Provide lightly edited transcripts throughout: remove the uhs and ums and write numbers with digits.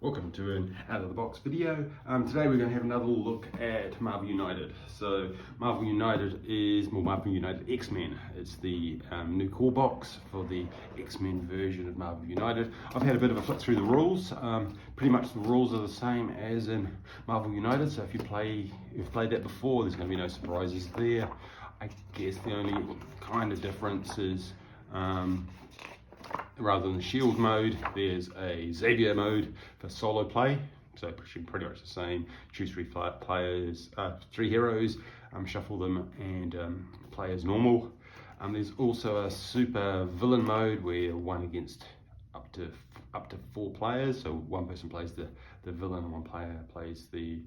Welcome to an out of the box video. Today we're going to have another look at Marvel United. So Marvel United is Marvel United X-Men. It's the new core box for the X-Men version of Marvel United. I've had a bit of a flick through the rules. Pretty much the rules are the same as in Marvel United. So if you've played that before, there's going to be no surprises there. I guess the only kind of difference is rather than the shield mode, there's a Xavier mode for solo play. So pretty much the same. Choose three players, three heroes, shuffle them, and play as normal. There's also a super villain mode where one against up to 4 players. So one person plays the villain and one player plays the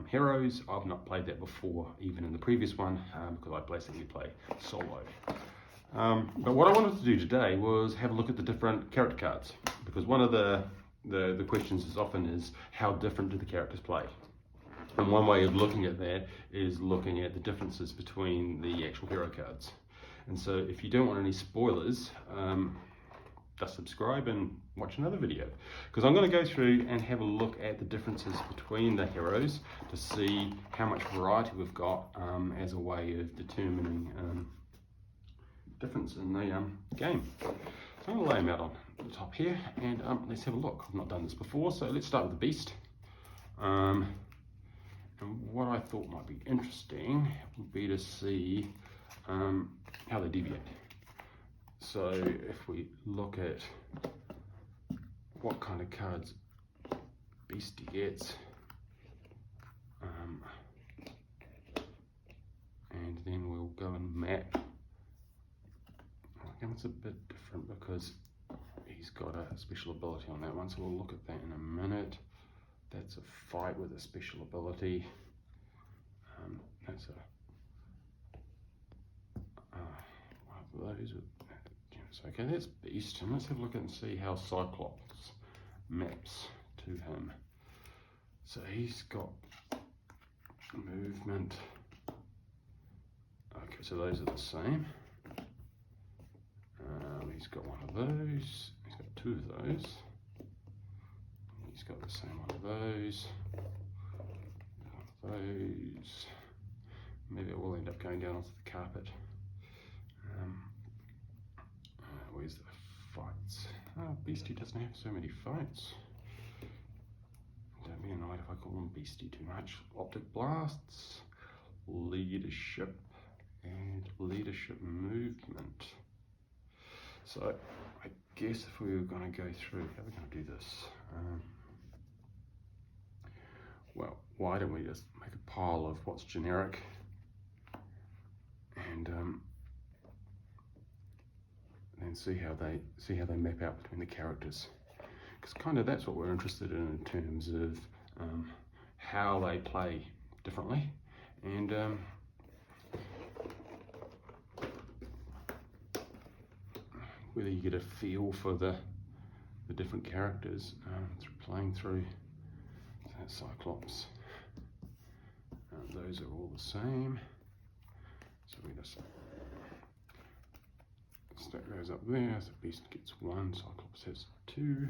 heroes. I've not played that before, even in the previous one, because I basically play solo. But what I wanted to do today was have a look at the different character cards, because one of the questions is often is how different do the characters play, and one way of looking at that is looking at the differences between the actual hero cards. And so if you don't want any spoilers, just subscribe and watch another video, because I'm going to go through and have a look at the differences between the heroes to see how much variety we've got as a way of determining difference in the game. So I'm going to lay them out on the top here, and let's have a look. I've not done this before, so let's start with the Beast. And what I thought might be interesting would be to see how they deviate. So if we look at what kind of cards Beastie gets, and then we'll go and map. It's a bit different because he's got a special ability on that one, so we'll look at that in a minute. That's a fight with a special ability. That's one of those. Okay, that's Beast, and let's have a look and see how Cyclops maps to him. So he's got movement. Okay, so those are the same. He's got one of those, he's got 2 of those, he's got the same one of those, maybe it will end up going down onto the carpet. Where's the fights? Beastie doesn't have so many fights. Don't be annoyed if I call him Beastie too much. Optic blasts, leadership, and leadership movement. So I guess if we were going to go through, how are we going to do this? Well, why don't we just make a pile of what's generic, and then see how they map out between the characters, because kind of that's what we're interested in terms of how they play differently, and whether you get a feel for the different characters through playing through that Cyclops. Those are all the same, so we just stack those up there. So Beast gets 1, Cyclops has 2.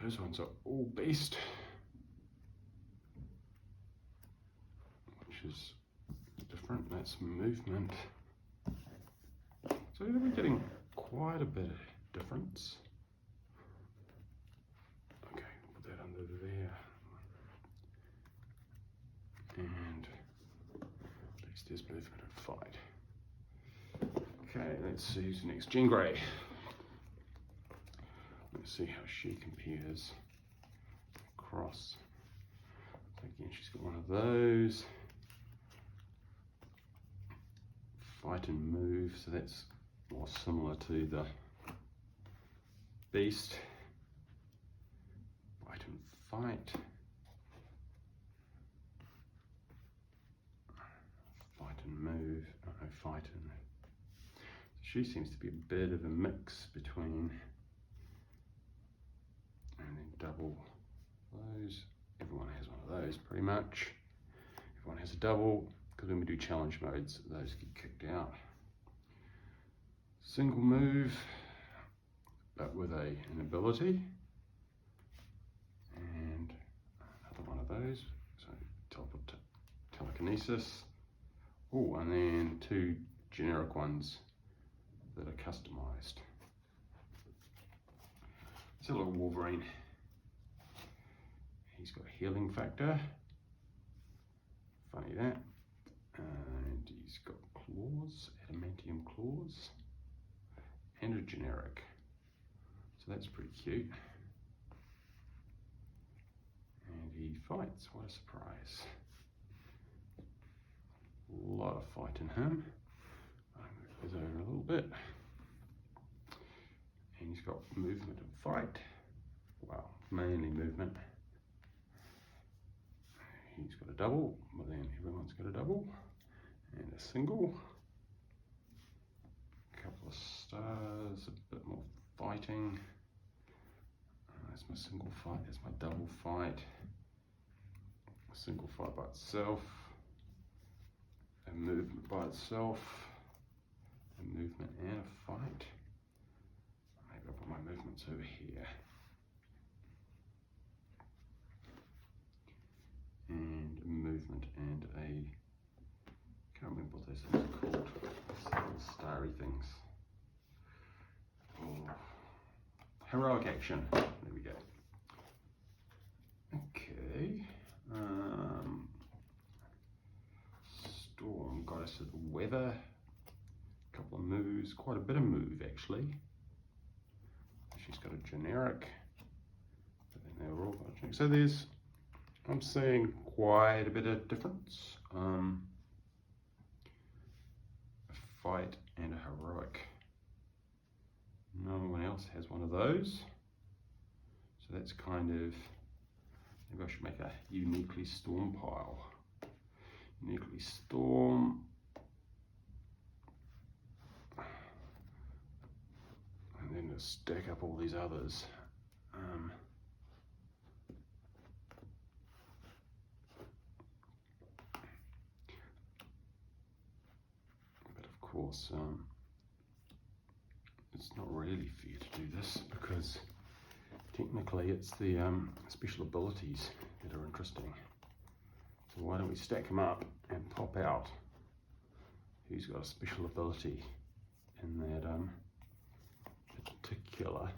Those ones are all Beast, which is different. That's movement. So we're getting quite a bit of difference. Okay, put that under there. And Beast is movement and fight. Okay, let's see who's next. Jean Grey. Let's see how she compares across. So again, she's got one of those. Fight and move, so that's more similar to the Beast. Fight and fight. Fight and move. Fight and... She seems to be a bit of a mix between, and then double those. Everyone has one of those pretty much. Everyone has a double, because when we do challenge modes, those get kicked out. Single move, but with an ability. those. So telekinesis. Oh, and then 2 generic ones that are customized. It's a little Wolverine. He's got healing factor. Funny that. And he's got claws, adamantium claws, and a generic. So that's pretty cute. And he fights, what a surprise. A lot of fight in him. I'll move this over a little bit. And he's got movement and fight. Well, mainly movement. He's got a double, but then everyone's got a double. And a single. A couple of stars, a bit more fighting. That's my single fight, that's my double fight. A single fight by itself. A movement by itself. A movement and a fight. Maybe I'll put my movements over here. And a movement and a, can't remember what those things are called. These little starry things. Oh. Heroic action. There we go. Okay. Storm Goddess of the Weather. A couple of moves, quite a bit of move actually. She's got a generic, but then they're all got generic. So there's, I'm seeing quite a bit of difference. A fight and a heroic. No one else has one of those. So that's kind of, maybe I should make a uniquely Storm pile. Uniquely Storm. And then just stack up all these others. But of course, it's not really fair to do this because technically it's the special abilities that are interesting. So why don't we stack them up and pop out who's got a special ability in that particular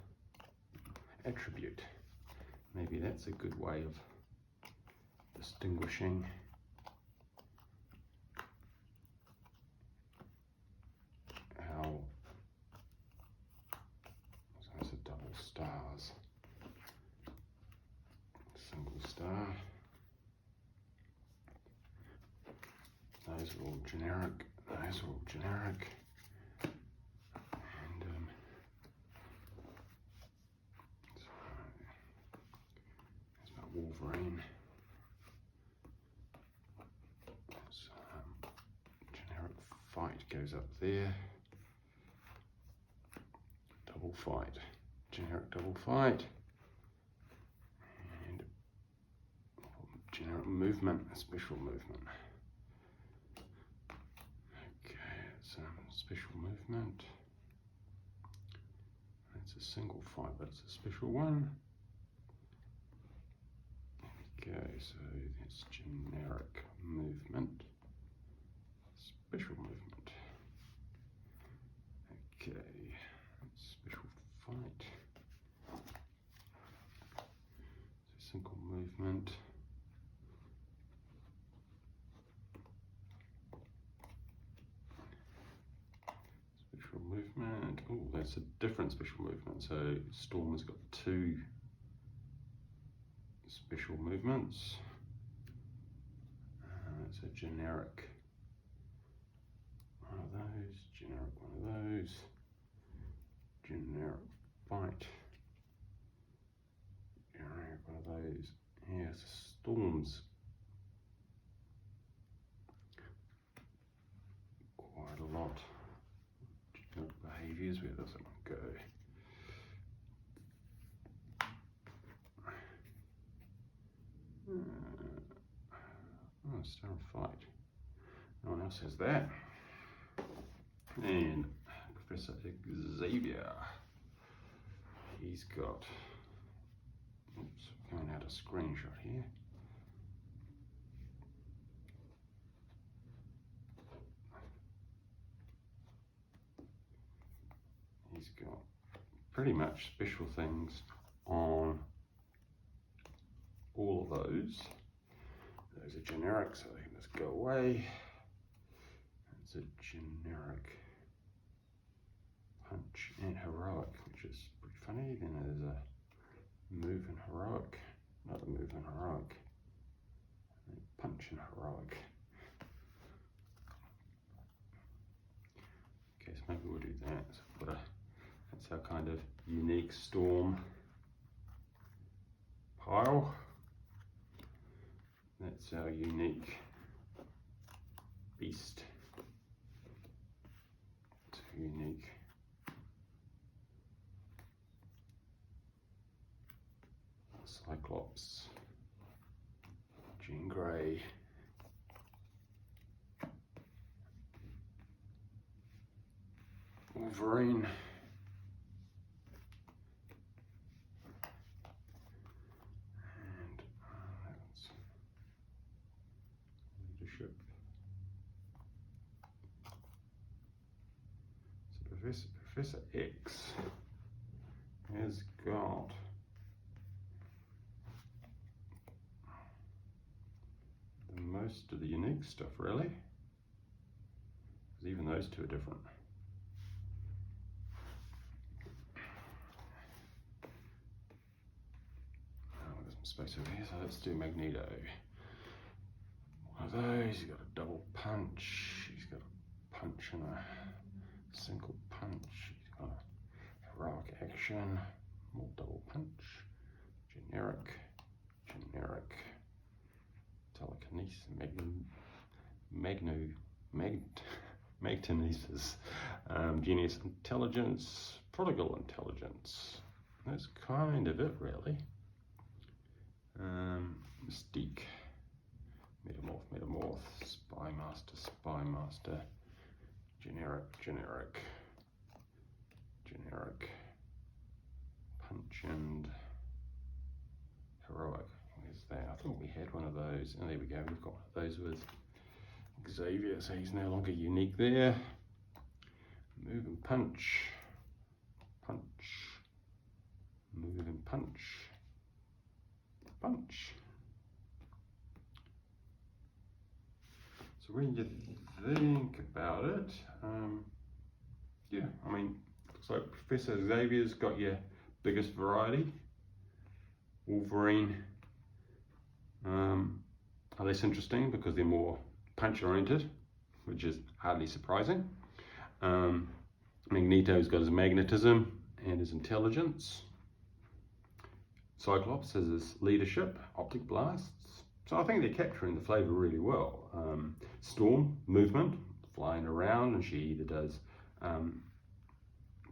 attribute. Maybe that's a good way of distinguishing how, so that's a double stars, single star. Those are all generic, those are all generic. And so there's my Wolverine. So, generic fight goes up there. Double fight, generic double fight. And generic movement, special movement. Special movement. It's a single fight, but it's a special one. Okay, so it's generic movement, special movement. Okay, special fight. So single movement. Movement. Oh, that's a different special movement. So Storm has got 2 special movements. It's a generic one of those, generic one of those, generic fight, generic one of those. Yes, Storm's quite a lot. Behaviors, where does it go? Oh, Star of Fight. No one else has that. And Professor Xavier. He's got, oops, going out a screenshot here. pretty much special things on all of those. Those are generic, so they can just go away. It's a generic punch and heroic, which is pretty funny. Then there's a move and heroic, another move and heroic, and punch and heroic. Okay, so maybe we'll do that. So that's our kind of unique storm pile. That's our unique beast. It's unique Cyclops, Jean Grey, Wolverine, and that's leadership. So Professor X has got most of the unique stuff, really, because even those two are different. Oh, there's some space over here, so let's do Magneto. One of those, he's got a double punch, he's got a punch and a single punch, he's got a heroic action, more double punch, generic, telekinesis, magnesis, genius intelligence, prodigal intelligence. That's kind of it, really. Mystique, metamorph, spy master, generic, punch and heroic. Where's that? I thought we had one of those. And there we go, we've got one of those with Xavier, so he's no longer unique there. Move and punch, move and punch. So when you think about it, yeah, I mean, looks like Professor Xavier's got your biggest variety. Wolverine are less interesting because they're more punch oriented, which is hardly surprising. Magneto's got his magnetism and his intelligence. Cyclops has his leadership, optic blasts. So I think they're capturing the flavour really well. Storm, movement, flying around, and she either does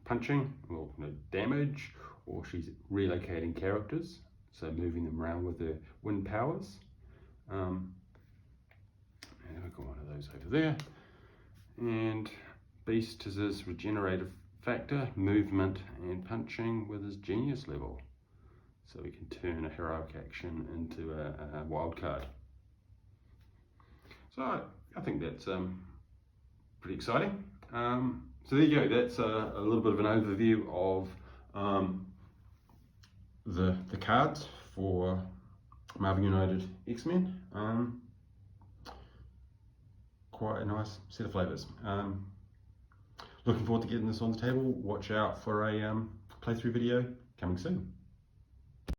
punching or damage, or she's relocating characters, so moving them around with her wind powers. And we've got one of those over there. And Beast is his regenerative factor, movement and punching with his genius level. So we can turn a heroic action into a wild card. So I think that's pretty exciting. So there you go, that's a little bit of an overview of the cards for Marvel United X-Men. Quite a nice set of flavours. Looking forward to getting this on the table. Watch out for a playthrough video coming soon.